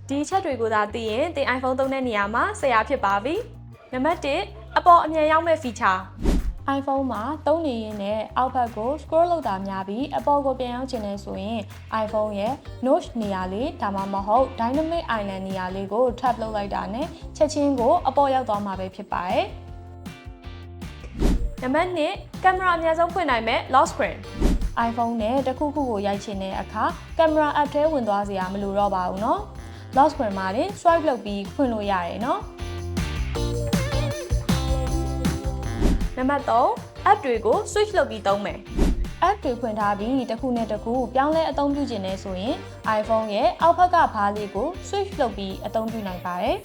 ဒီချက်တွေကိုသာသိရင်သင် iPhone သုံးတဲ့နေရာမှာဆရာဖြစ်ပါပြီနံပါတ်1အပေါ်အမြန်ရောက်မဲ့ feature iPhone မှာသုံးနေရင်းနဲ့အောက်ဘက်ကို scroll လုပ်တာများပြီးအပေါ်ကိုပြန်ရောက်ချင်နေဆိုရင် iPhone ရဲ့ notch နေရာလေးဒါမှမဟုတ် dynamic island နေရာလေးကို tap လုပ်လိုက်တာနဲ့ချက်ချင်းကိုအပေါ်ရောက်သွားမှာပဲဖြစ်ပါတယ်နံပါတ်2ကင်မရာအများဆုံးဖွင့်နိုင်မဲ့ lock screen iPhone နဲ့တစ်ခုခုကိုရိုက်ချင်တဲ့အခါကင်မရာ app ထဲဝင်သွားစရာမလိုတော့ပါဘူးเนาะ lock screen မှာတင် swipe လုပ်ပြီးဖွင့်လို့ရတယ်เนาะနံပါတ်3 app တွေကို switch လုပ်ပြီးသုံးမယ် app တွေဖွင့်ထားပြီးတစ်ခုနဲ့တစ်ခုပြောင်းလဲအသုံးပြုခြင်းနဲ့ဆိုရင် iPhone ရဲ့အောက်ဘက်ကဘားလေးကို switch လုပ်ပြီးအသုံးပြုနိုင်ပါတယ်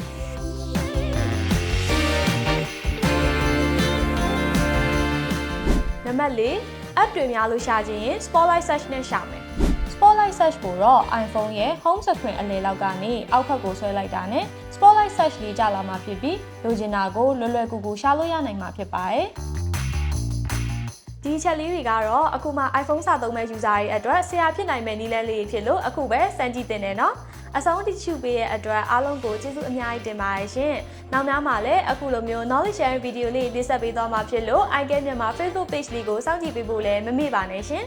နံပါတ်4 app တွေများလို့ရှာခြင်းရင် spotlight search နဲ့ရှာမယ် spotlight search ကိုတော့ iPhone ရဲ့ home screen အလယ်လောက်ကနေအောက်ဘက်ကိုဆွဲလိုက်တာနဲ့ spotlight search လေးကြာလာမှာဖြစ်ပြီးလိုချင်တာကိုလွယ်လွယ်ကူကူရှာလို့ရနိုင်မှာဖြစ်ပါတယ်ဒီချက်လေးတွေကတော့အခုမှ iPhone စသုံးမဲ့ user တွေအတွက်ဆရာဖြစ်နိုင်မဲ့နည်းလမ်းလေးဖြစ်လို့အခုပဲစမ်းကြည့်တင်တယ်နော်အဆုံးထိချူပေးရဲ့အတွက်အားလုံးကိုကျေးဇူးအများကြီးတင်ပါတယ်ရှင်နောက်များမှာလည်းအခုလိုမျိုး knowledge sharing video လေးတင်ဆက်ပေးသွားမှာဖြစ်လို့ iGet မြန်မာ Facebook page လေးကိုစောင့်ကြည့်ပေးဖို့လည်းမမေ့ပါနဲ့ရှင်